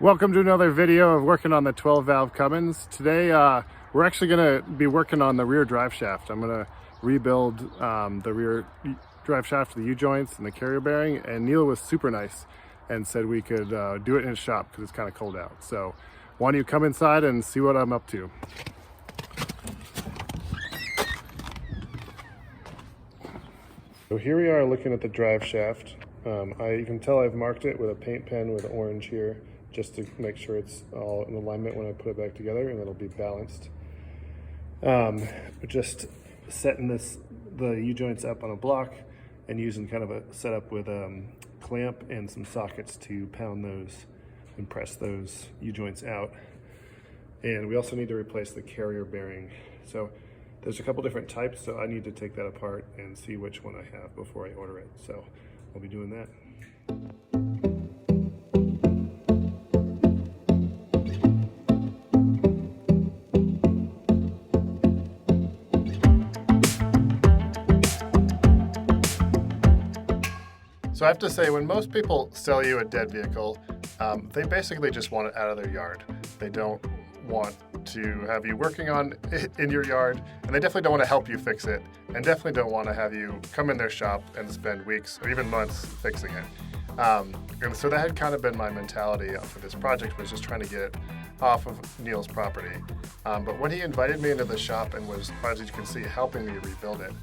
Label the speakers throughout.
Speaker 1: Welcome to another video of working on the 12 valve Cummins. Today we're actually going to be working on the rear drive shaft. I'm going to rebuild the rear drive shaft, the U-joints and the carrier bearing, and Neil was super nice and said we could do it in his shop because it's kind of cold out. So why don't you come inside and see what I'm up to. So here we are looking at the drive shaft. You can tell I've marked it with a paint pen with orange here, just to make sure it's all in alignment when I put it back together, and it'll be balanced. Just setting the U-joints up on a block and using kind of a setup with a clamp and some sockets to pound those and press those U-joints out. And we also need to replace the carrier bearing. So there's a couple different types, so I need to take that apart and see which one I have before I order it. So I'll be doing that. So I have to say, when most people sell you a dead vehicle, they basically just want it out of their yard. They don't want to have you working on it in your yard, and they definitely don't want to help you fix it, and definitely don't want to have you come in their shop and spend weeks or even months fixing it. And so that had kind of been my mentality for this project, was just trying to get it off of Neil's property. But when he invited me into the shop and was, as you can see, helping me rebuild it,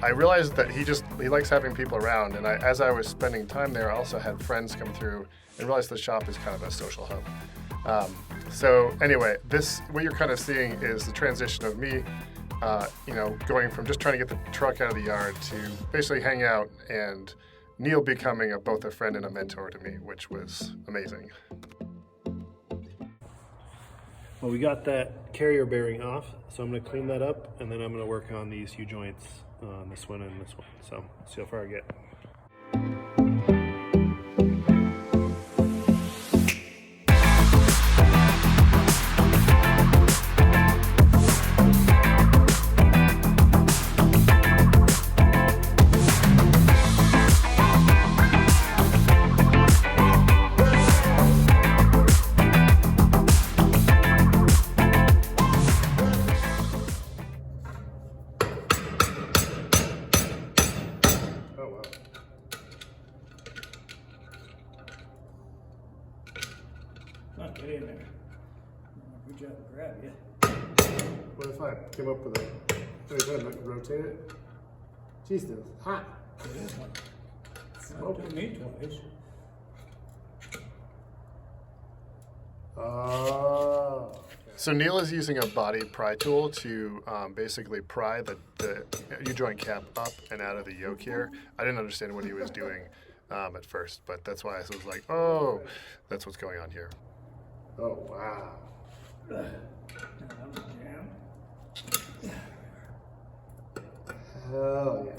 Speaker 1: I realized that he likes having people around, and as I was spending time there, I also had friends come through and realized the shop is kind of a social hub. So anyway, what you're kind of seeing is the transition of me, going from just trying to get the truck out of the yard to basically hang out, and Neil becoming both a friend and a mentor to me, which was amazing. Well, we got that carrier bearing off, so I'm going to clean that up, and then I'm going to work on these U-joints, this one and this one. So see how far I get.
Speaker 2: Get in there. Good job, grab you.
Speaker 1: What if I came up with rotate it? Jeez, this is hot.
Speaker 2: It is hot. Smoke me twice.
Speaker 1: Oh. So Neil is using a body pry tool to basically pry the U-joint cap up and out of the yoke here. I didn't understand what he was doing at first, but that's why I was like, oh, that's what's going on here. Oh, wow. Hell yeah.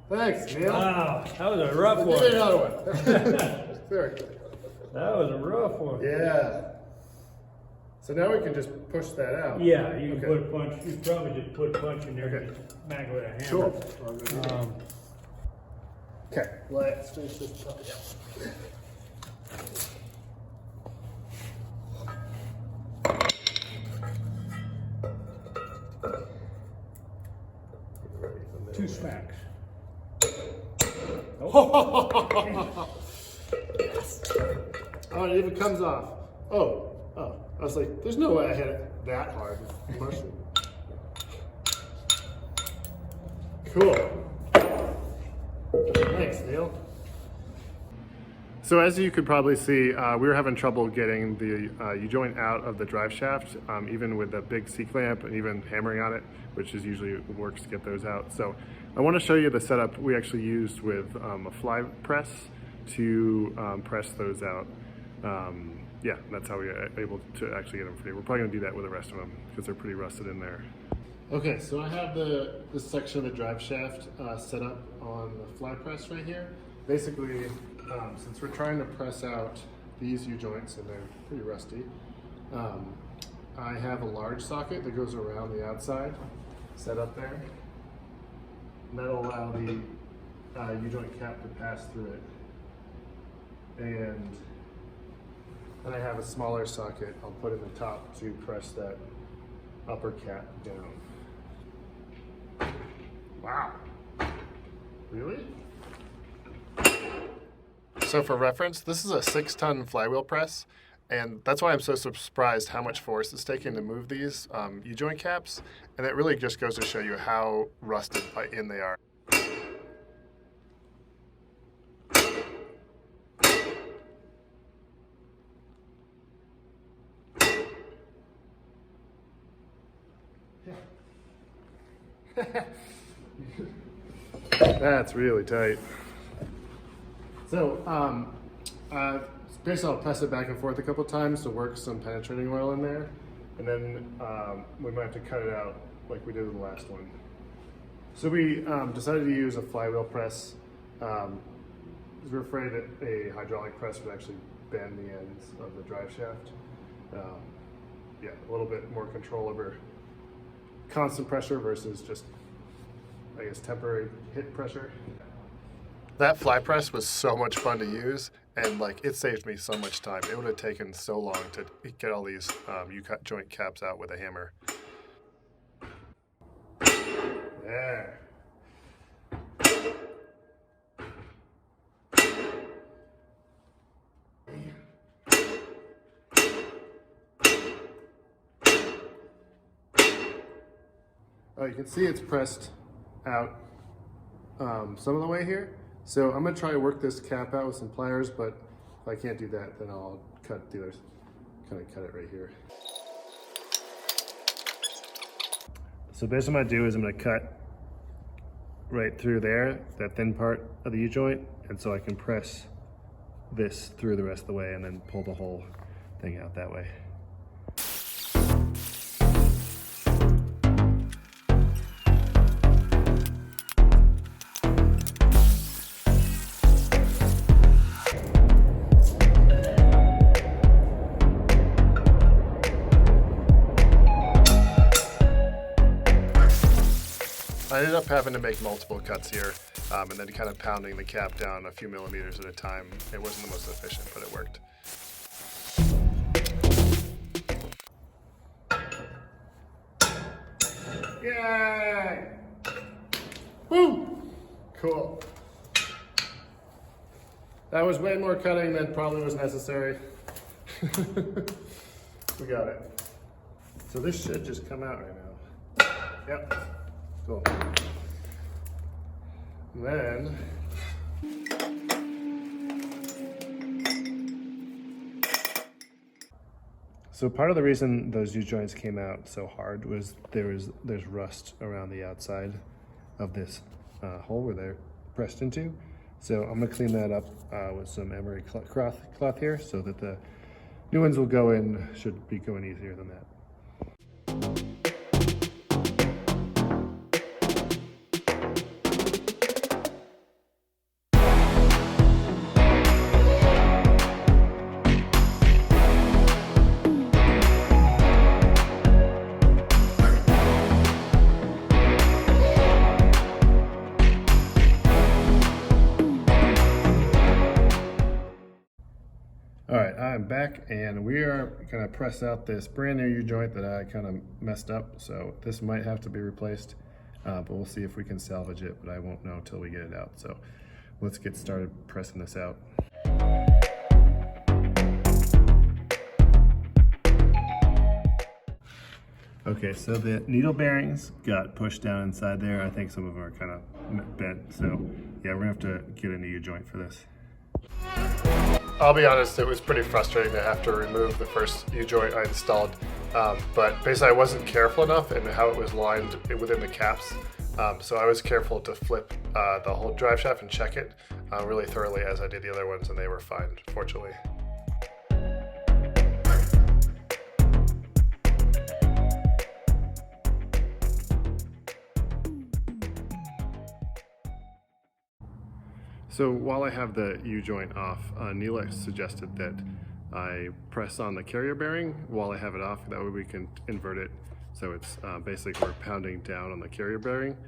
Speaker 1: Thanks, Neil.
Speaker 2: Wow, that was a rough one.
Speaker 1: Give me another one. Very good.
Speaker 2: That was a rough one.
Speaker 1: Yeah. So now we can just push that out.
Speaker 2: Yeah, you can put a punch. You probably just put a punch in there and smack it with a hammer.
Speaker 1: Sure. Okay, let's finish this puppy out.
Speaker 2: Two smacks.
Speaker 1: Oh, it even comes off. Oh. I was like, there's no way I hit it that hard. Cool. Thanks, Neil. So as you could probably see, we were having trouble getting the U-joint out of the drive shaft, even with the big C-clamp and even hammering on it, which is usually works to get those out. So I want to show you the setup we actually used with a fly press to press those out. Yeah, that's how we were able to actually get them free. We're probably going to do that with the rest of them because they're pretty rusted in there. Okay, so I have this section of the drive shaft set up on the fly press right here. Basically, since we're trying to press out these U-joints and they're pretty rusty, I have a large socket that goes around the outside set up there. And that'll allow the U-joint cap to pass through it. And And I have a smaller socket I'll put in the top to press that upper cap down. Wow. Really? So for reference, this is a 6-ton flywheel press, and that's why I'm so surprised how much force it's taking to move these U-joint caps, and it really just goes to show you how rusted in they are. That's really tight. So, basically I'll press it back and forth a couple times to work some penetrating oil in there, and then we might have to cut it out like we did with the last one. So we decided to use a flywheel press because we're afraid that a hydraulic press would actually bend the ends of the drive shaft. Yeah, a little bit more control over constant pressure versus just, I guess, temporary hit pressure. That fly press was so much fun to use, and like it saved me so much time. It would have taken so long to get all these U-joint caps out with a hammer. There. Oh, you can see it's pressed out some of the way here. So I'm gonna try to work this cap out with some pliers, but if I can't do that, then I'll cut the others, kind of cut it right here. So basically what I'm gonna do is I'm gonna cut right through there, that thin part of the U-joint, and so I can press this through the rest of the way and then pull the whole thing out that way. I ended up having to make multiple cuts here, and then kind of pounding the cap down a few millimeters at a time. It wasn't the most efficient, but it worked. Yay! Woo! Cool. That was way more cutting than probably was necessary. We got it. So this should just come out right now. Yep. Cool. And then so part of the reason those U-joints came out so hard was there's rust around the outside of this hole where they're pressed into. So I'm gonna clean that up with some emery cloth here so that the new ones will go in, should be going easier than that. All right, I'm back and we are gonna press out this brand new U-joint that I kind of messed up. So this might have to be replaced, but we'll see if we can salvage it, but I won't know until we get it out. So let's get started pressing this out. Okay, so the needle bearings got pushed down inside there. I think some of them are kind of bent. So yeah, we're gonna have to get a new U-joint for this. I'll be honest, it was pretty frustrating to have to remove the first U-joint I installed, but basically I wasn't careful enough in how it was lined within the caps, so I was careful to flip the whole drive shaft and check it really thoroughly as I did the other ones, and they were fine, fortunately. So while I have the U-joint off, Neela suggested that I press on the carrier bearing while I have it off. That way we can invert it. So it's basically we're pounding down on the carrier bearing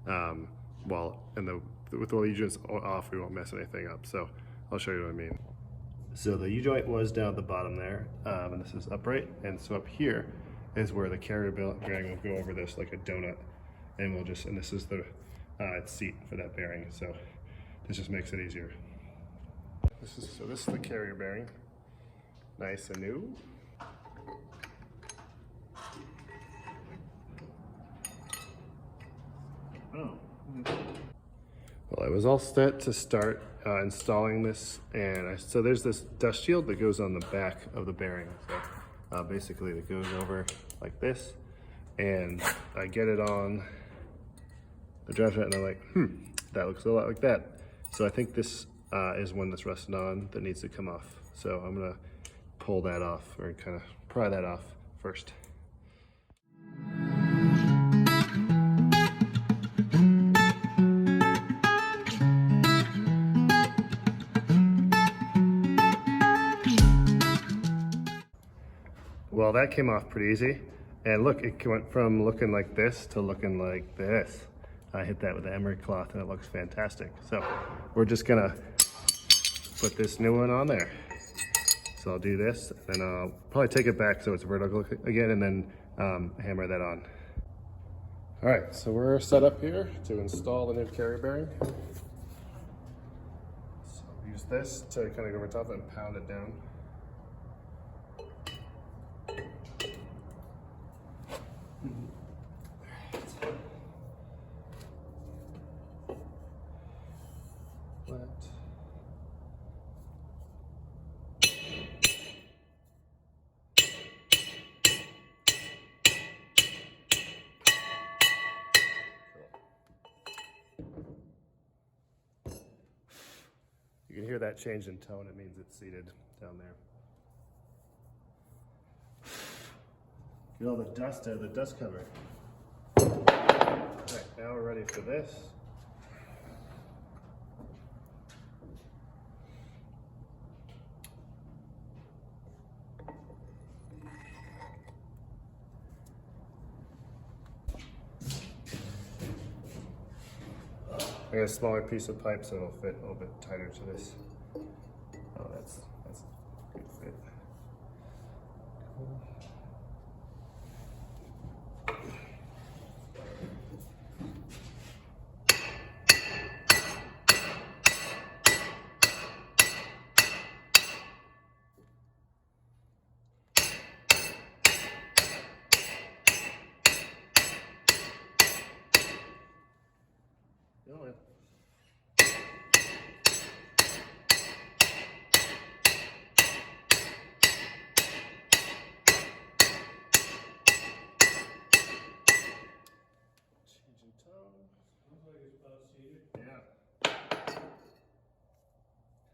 Speaker 1: with all the U-joints off, we won't mess anything up. So I'll show you what I mean. So the U-joint was down at the bottom there, and this is upright, and so up here is where the carrier bearing will go over this like a donut, and and this is the seat for that bearing, so this just makes it easier. This is the carrier bearing, nice and new. Oh. Well, I was all set to start installing this, and so there's this dust shield that goes on the back of the bearing. So basically it goes over like this, and I get it on the drive shaft, and I'm like, that looks a lot like that. So I think this is one that's rusted on that needs to come off. So I'm gonna pull that off, or kind of pry that off first. Well, that came off pretty easy. And look, it went from looking like this to looking like this. I hit that with the emery cloth and it looks fantastic. So we're just gonna put this new one on there. So I'll do this, and I'll probably take it back so it's vertical again, and then hammer that on. All right, so we're set up here to install the new carrier bearing. So I'll use this to kind of go over top and pound it down. You can hear that change in tone. It means it's seated down there. Get all the dust out of the dust cover. All right, now we're ready for this. I got a smaller piece of pipe so it'll fit a little bit tighter to this. Oh, that's a good fit. Cool.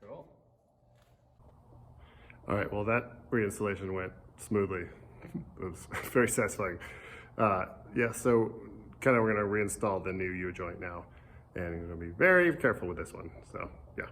Speaker 1: Cool. All right, well, that reinstallation went smoothly. It was very satisfying. Yeah, so kind of we're gonna reinstall the new U-joint now, and we're gonna be very careful with this one, so yeah.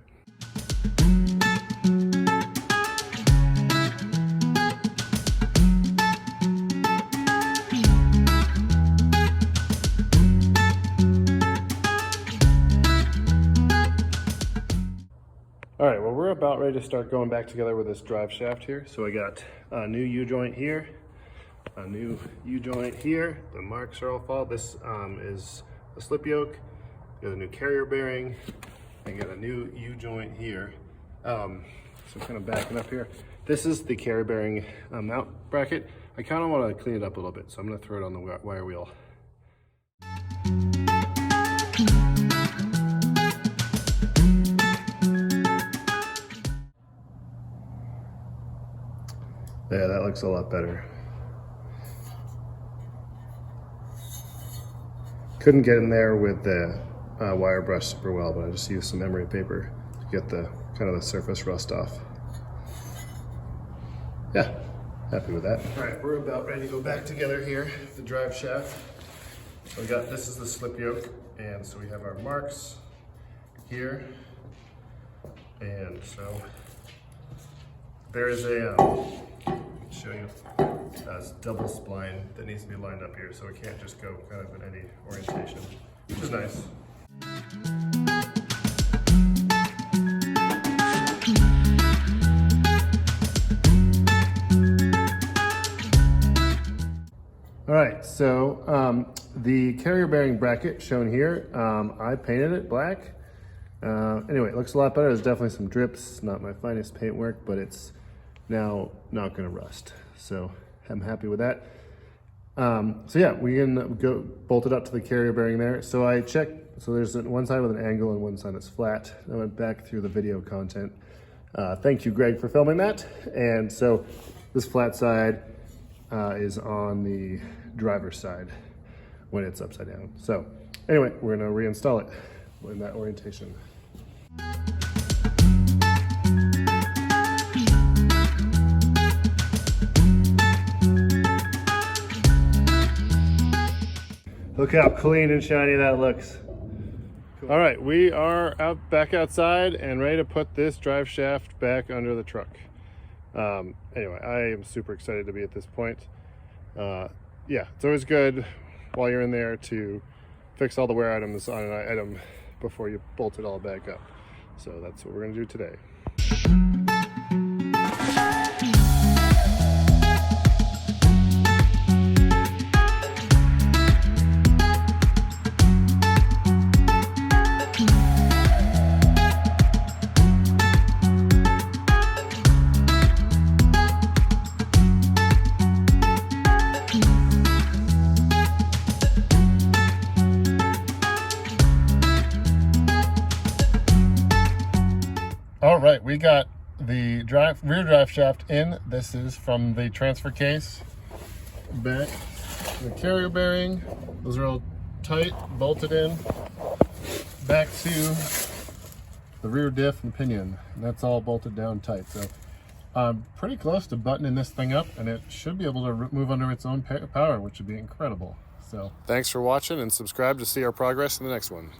Speaker 1: All right, well, we're about ready to start going back together with this drive shaft here. So I got a new U-joint here, a new U-joint here. The marks are all followed. This is a slip yoke. Got a new carrier bearing. I got a new U-joint here. So kind of backing up here. This is the carrier bearing mount bracket. I kind of want to clean it up a little bit, so I'm going to throw it on the wire wheel. Yeah, that looks a lot better. Couldn't get in there with the wire brush super well, but I just used some emery paper to get the kind of the surface rust off. Yeah, happy with that. All right, we're about ready to go back together here, the drive shaft. So we got, this is the slip yoke, and so we have our marks here. And so there is a, show you, double spline that needs to be lined up here, so it can't just go kind of in any orientation, which is nice. All right, so the carrier bearing bracket shown here, I painted it black. Anyway, it looks a lot better. There's definitely some drips, not my finest paint work, but it's now not gonna rust. So I'm happy with that. So yeah, we can go bolt it up to the carrier bearing there. So I checked, so there's one side with an angle and one side that's flat. I went back through the video content. Thank you, Greg, for filming that. And so this flat side is on the driver's side when it's upside down. So anyway, we're gonna reinstall it in that orientation. Look how clean and shiny that looks. Cool. All right, we are back outside and ready to put this drive shaft back under the truck. Anyway, I am super excited to be at this point. Yeah, it's always good while you're in there to fix all the wear items on an item before you bolt it all back up. So that's what we're gonna do today. All right, we got the rear drive shaft in. This is from the transfer case back. The carrier bearing, those are all tight, bolted in. Back to the rear diff and pinion. And that's all bolted down tight. So I'm pretty close to buttoning this thing up, and it should be able to move under its own power, which would be incredible. So thanks for watching, and subscribe to see our progress in the next one.